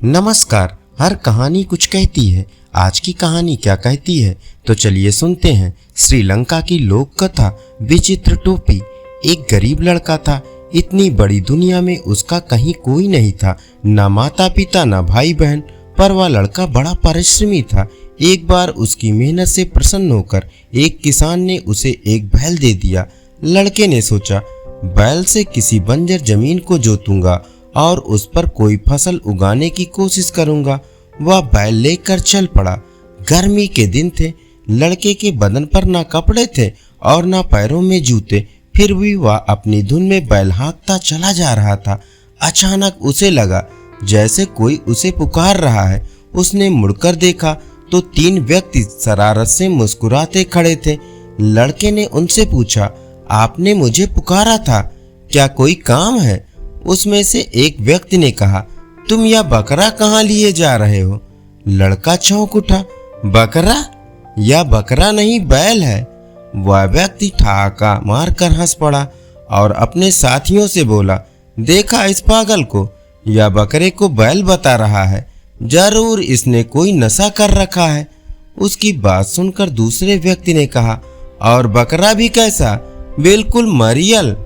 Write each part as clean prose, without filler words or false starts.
नमस्कार। हर कहानी कुछ कहती है। आज की कहानी क्या कहती है तो चलिए सुनते हैं। श्रीलंका की लोक कथा विचित्र टोपी। एक गरीब लड़का था। इतनी बड़ी दुनिया में उसका कहीं कोई नहीं था, न माता पिता न भाई बहन, पर वह लड़का बड़ा परिश्रमी था। एक बार उसकी मेहनत से प्रसन्न होकर एक किसान ने उसे एक बैल दे दिया। लड़के ने सोचा, बैल से किसी बंजर जमीन को जोतूंगा और उस पर कोई फसल उगाने की कोशिश करूंगा। वह बैल लेकर चल पड़ा। गर्मी के दिन थे। लड़के के बदन पर ना कपड़े थे और ना पैरों में जूते, फिर भी वह अपनी धुन में बैल हाँकता चला जा रहा था। अचानक उसे लगा जैसे कोई उसे पुकार रहा है। उसने मुड़कर देखा तो 3 व्यक्ति शरारत से मुस्कुराते खड़े थे। लड़के ने उनसे पूछा, आपने मुझे पुकारा था, क्या कोई काम है? उसमें से एक व्यक्ति ने कहा, तुम यह बकरा कहाँ लिए जा रहे हो? लड़का चौंक उठा, बकरा? यह बकरा नहीं, बैल है। वह व्यक्ति ठहाका मारकर हंस पड़ा और अपने साथियों से बोला, देखा इस पागल को, यह बकरे को बैल बता रहा है। जरूर इसने कोई नशा कर रखा है। उसकी बात सुनकर दूसरे व्यक्ति ने कहा, और बकरा भी कैसा? बिल्कुल मरियल,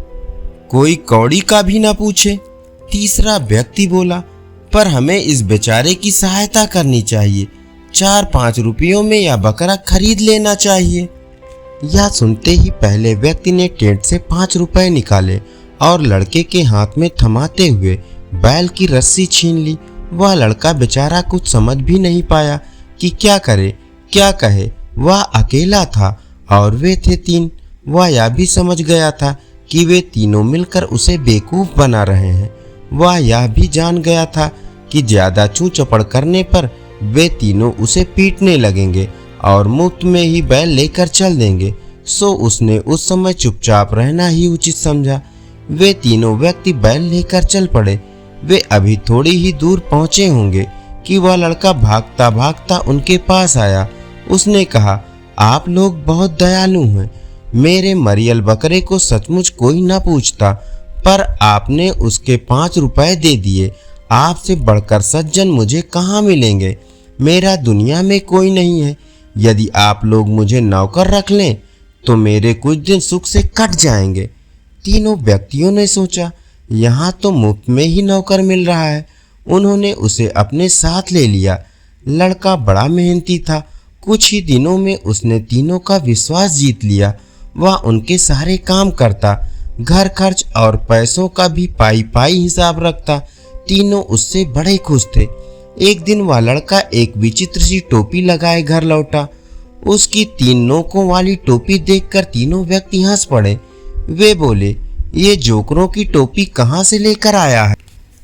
कोई कौड़ी का भी ना पूछे। तीसरा व्यक्ति बोला, पर हमें इस बेचारे की सहायता करनी चाहिए। 4-5 रुपयों में यह बकरा खरीद लेना चाहिए। यह सुनते ही पहले व्यक्ति ने टेंट से 5 रुपए निकाले और लड़के के हाथ में थमाते हुए बैल की रस्सी छीन ली। वह लड़का बेचारा कुछ समझ भी नहीं पाया कि क्या करे क्या कहे। वह अकेला था और वे थे 3। वह यह भी समझ गया था कि वे तीनों मिलकर उसे बेवकूफ बना रहे हैं। वह यह भी जान गया था कि ज्यादा चूं चपड़ करने पर वे तीनों उसे पीटने लगेंगे और मुफ्त में ही बैल लेकर चल देंगे। सो उसने उस समय चुपचाप रहना ही उचित समझा। वे तीनों व्यक्ति बैल लेकर चल पड़े। वे अभी थोड़ी ही दूर पहुंचे होंगे कि वह लड़का भागता भागता उनके पास आया। उसने कहा, आप लोग बहुत दयालु हैं। मेरे मरियल बकरे को सचमुच कोई न पूछता, पर आपने उसके 5 रुपए दे दिए। आपसे बढ़कर सज्जन मुझे कहाँ मिलेंगे? मेरा दुनिया में कोई नहीं है। यदि आप लोग मुझे नौकर रख लें तो मेरे कुछ दिन सुख से कट जाएंगे। तीनों व्यक्तियों ने सोचा, यहाँ तो मुफ्त में ही नौकर मिल रहा है। उन्होंने उसे अपने साथ ले लिया। लड़का बड़ा मेहनती था। कुछ ही दिनों में उसने तीनों का विश्वास जीत लिया। वह उनके सारे काम करता, घर खर्च और पैसों का भी पाई हिसाब रखता। तीनों उससे बड़े खुश थे। एक दिन वह लड़का एक विचित्र सी टोपी लगाए घर लौटा। उसकी 3 नोकों वाली टोपी देखकर तीनों व्यक्ति हंस पड़े। वे बोले, ये जोकरों की टोपी कहाँ से लेकर आया है?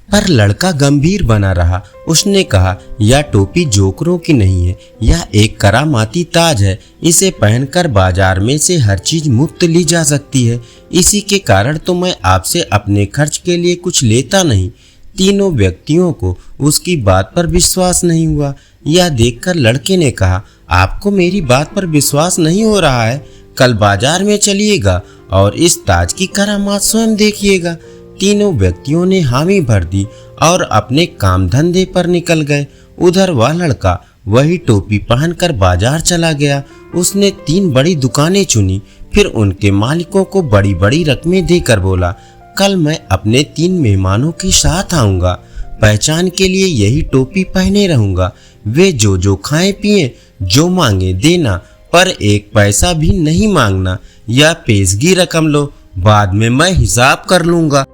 पर लड़का गंभीर बना रहा। उसने कहा, यह टोपी जोकरों की नहीं है, यह एक करामाती ताज है। इसे पहनकर बाजार में से हर चीज मुफ्त ली जा सकती है। इसी के कारण तो मैं आपसे अपने खर्च के लिए कुछ लेता नहीं। तीनों व्यक्तियों को उसकी बात पर विश्वास नहीं हुआ। यह देखकर लड़के ने कहा, आपको मेरी बात पर विश्वास नहीं हो रहा है? कल बाजार में चलिएगा और इस ताज की करामात स्वयं देखिएगा। तीनों व्यक्तियों ने हामी भर दी और अपने काम धंधे पर निकल गए। उधर वह लड़का वही टोपी पहनकर बाजार चला गया। उसने 3 बड़ी दुकानें चुनी, फिर उनके मालिकों को बड़ी बड़ी रकमें देकर बोला, कल मैं अपने 3 मेहमानों के साथ आऊंगा। पहचान के लिए यही टोपी पहने रहूंगा। वे जो खाएं पिए, जो मांगे देना, पर 1 पैसा भी नहीं मांगना। यह पेशगी रकम लो, बाद में मैं हिसाब कर लूंगा।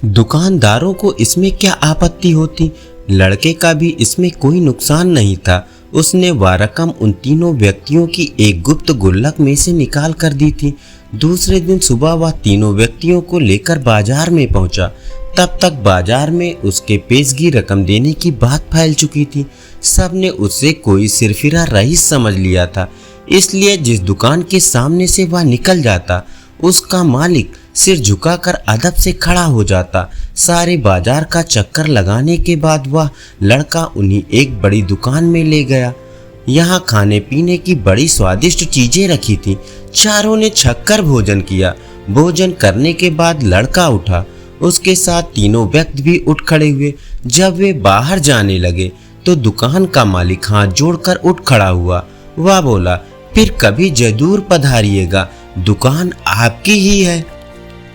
दुकानदारों को इसमें क्या आपत्ति होती? लड़के का भी इसमें कोई नुकसान नहीं था। उसने वह रकम उन तीनों व्यक्तियों की एक गुप्त गुल्लक में से निकाल कर दी थी। दूसरे दिन सुबह वह तीनों व्यक्तियों को लेकर बाजार में पहुंचा। तब तक बाजार में उसके पेशगी रकम देने की बात फैल चुकी थी। सबने उससे कोई सिरफिरा रईस समझ लिया था। इसलिए जिस दुकान के सामने से वह निकल जाता, उसका मालिक सिर झुकाकर अदब से खड़ा हो जाता। सारे बाजार का चक्कर लगाने के बाद वह लड़का उन्हीं एक बड़ी दुकान में ले गया। यहाँ खाने पीने की बड़ी स्वादिष्ट चीजें रखी थी। चारों ने छक्कर भोजन किया। भोजन करने के बाद लड़का उठा उसके साथ तीनों व्यक्ति भी उठ खड़े हुए। जब वे बाहर जाने लगे तो दुकान का मालिक हाथ जोड़कर उठ खड़ा हुआ। वह बोला, फिर कभी जरूर पधारिएगा, दुकान आपकी ही है।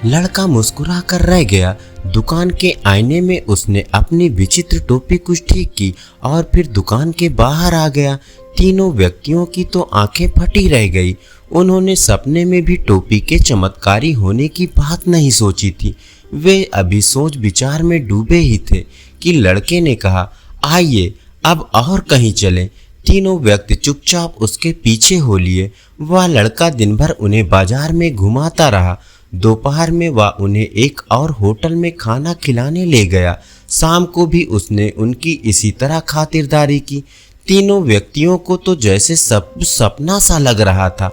लड़का मुस्कुरा कर रह गया। दुकान के आईने में उसने अपनी विचित्र टोपी कुछ ठीक की और फिर दुकान के बाहर आ गया। तीनों व्यक्तियों की तो आंखें फटी रह गई। उन्होंने सपने में भी टोपी के चमत्कारी होने की बात नहीं सोची थी। वे अभी सोच विचार में डूबे ही थे कि लड़के ने कहा, आइए अब और कहीं चलें। तीनों व्यक्ति चुपचाप उसके पीछे हो लिए। वह लड़का दिन भर उन्हें बाजार में घुमाता रहा। दोपहर में वह उन्हें एक और होटल में खाना खिलाने ले गया। शाम को भी उसने उनकी इसी तरह खातिरदारी की। तीनों व्यक्तियों को तो जैसे सब सपना सा लग रहा था।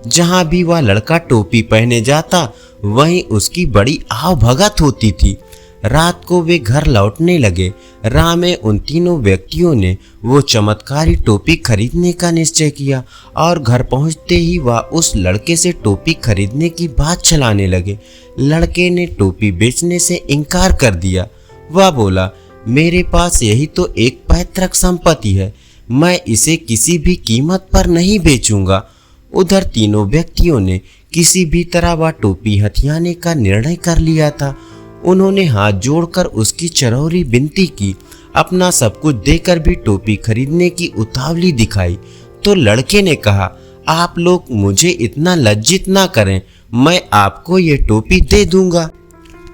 जहां भी वह लड़का टोपी पहने जाता वहीं उसकी बड़ी आवभगत होती थी। रात को वे घर लौटने लगे। राह में उन तीनों व्यक्तियों ने वो चमत्कारी टोपी खरीदने का निश्चय किया और घर पहुंचते ही वह उस लड़के से टोपी खरीदने की बात चलाने लगे। लड़के ने टोपी बेचने से इनकार कर दिया। वह बोला, मेरे पास यही तो एक पैतृक संपत्ति है, मैं इसे किसी भी कीमत पर नहीं बेचूंगा। उधर तीनों व्यक्तियों ने किसी भी तरह वह टोपी हथियाने का निर्णय कर लिया था। उन्होंने हाथ जोड़कर उसकी चरौरी विनती की। अपना सब कुछ देकर भी टोपी खरीदने की उतावली दिखाई तो लड़के ने कहा, आप लोग मुझे इतना लज्जित ना करें, मैं आपको ये टोपी दे दूंगा।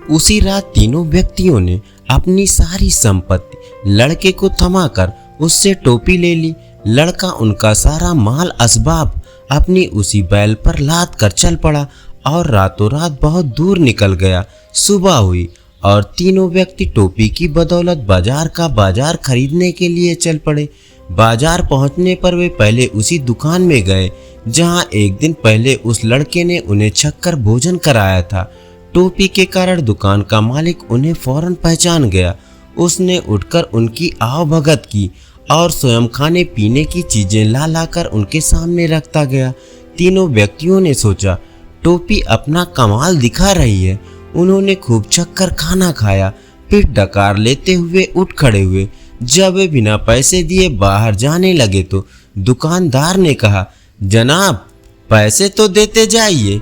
उसी रात तीनों व्यक्तियों ने अपनी सारी संपत्ति लड़के को थमाकर उससे टोपी ले ली। लड़का उनका सारा माल असबाब अपनी उसी बैल पर लाद कर चल पड़ा और रातों रात बहुत दूर निकल गया। सुबह हुई और तीनों व्यक्ति टोपी की बदौलत बाजार का बाजार खरीदने के लिए चल पड़े। बाजार पहुंचने पर वे पहले उसी दुकान में गए जहां एक दिन पहले उस लड़के ने उन्हें छक्कर भोजन कराया था। टोपी के कारण दुकान का मालिक उन्हें फौरन पहचान गया। उसने उठकर उनकी आवभगत की और स्वयं खाने पीने की चीजें ला लाकर उनके सामने रखता गया। तीनों व्यक्तियों ने सोचा, टोपी अपना कमाल दिखा रही है। उन्होंने खूब चक्कर खाना खाया, फिर डकार लेते हुए उठ खड़े हुए। जब वे बिना पैसे दिए बाहर जाने लगे तो दुकानदार ने कहा, जनाब पैसे तो देते जाइए।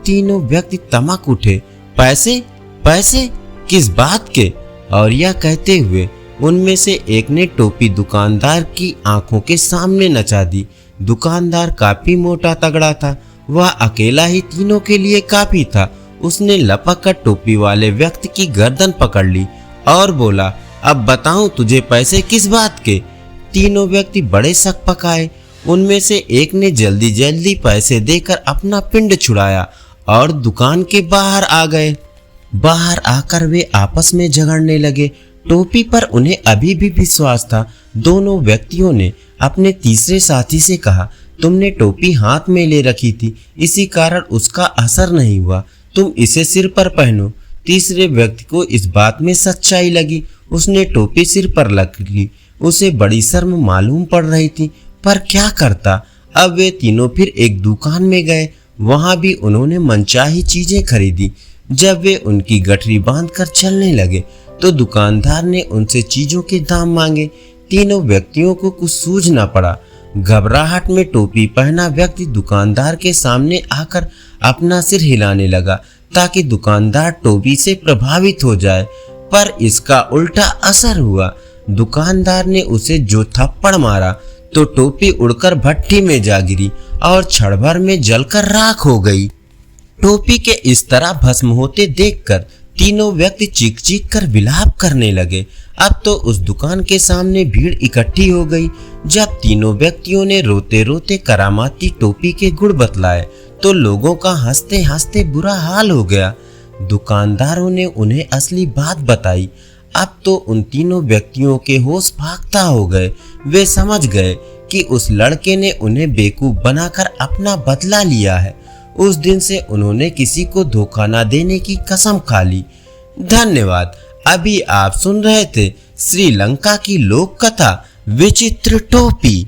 तीनों व्यक्ति तमक उठे। पैसे? पैसे किस बात के? और यह कहते हुए उनमें से एक ने टोपी दुकानदार की आंखों के सामने नचा दी। दुकानदार काफी मोटा तगड़ा था। वह अकेला ही तीनों के लिए काफी था। उसने लपक कर टोपी वाले व्यक्ति की गर्दन पकड़ ली और बोला, अब बताऊं तुझे पैसे किस बात के? तीनों व्यक्ति बड़े शक पकाए। उनमें से एक ने जल्दी जल्दी पैसे देकर अपना पिंड छुड़ाया और दुकान के बाहर आ गए। बाहर आकर वे आपस में झगड़ने लगे। टोपी पर उन्हें अभी भी विश्वास था। दोनों व्यक्तियों ने अपने तीसरे साथी से कहा, तुमने टोपी हाथ में ले रखी थी, इसी कारण उसका असर नहीं हुआ, तुम इसे सिर पर पहनो। तीसरे व्यक्ति को इस बात में सच्चाई लगी। उसने टोपी सिर पर रख ली। उसे बड़ी शर्म मालूम पड़ रही थी, पर क्या करता। अब वे तीनों फिर एक दुकान में गए। वहां भी उन्होंने मनचाही चीजें खरीदी। जब वे उनकी गठरी बांधकर चलने लगे तो दुकानदार ने उनसे चीजों के दाम मांगे। तीनों व्यक्तियों को कुछ सूझ न पड़ा। घबराहट में टोपी पहना व्यक्ति दुकानदार के सामने आकर अपना सिर हिलाने लगा ताकि दुकानदार टोपी से प्रभावित हो जाए, पर इसका उल्टा असर हुआ। दुकानदार ने उसे जो थप्पड़ मारा तो टोपी उड़कर भट्टी में जा गिरी और क्षण भर में जलकर राख हो गई। टोपी के इस तरह भस्म होते देखकर तीनों व्यक्ति चीख चीख कर विलाप करने लगे। अब तो उस दुकान के सामने भीड़ इकट्ठी हो गई। जब तीनों व्यक्तियों ने रोते रोते करामाती टोपी के गुण बतलाए तो लोगों का हंसते हंसते बुरा हाल हो गया। दुकानदारों ने उन्हें असली बात बताई। अब तो उन तीनों व्यक्तियों के होश फाख्ता हो गए। वे समझ गए कि उस लड़के ने उन्हें बेवकूफ बनाकर अपना बदला लिया है। उस दिन से उन्होंने किसी को धोखा न देने की कसम खा ली। धन्यवाद। अभी आप सुन रहे थे श्रीलंका की लोक कथा विचित्र टोपी।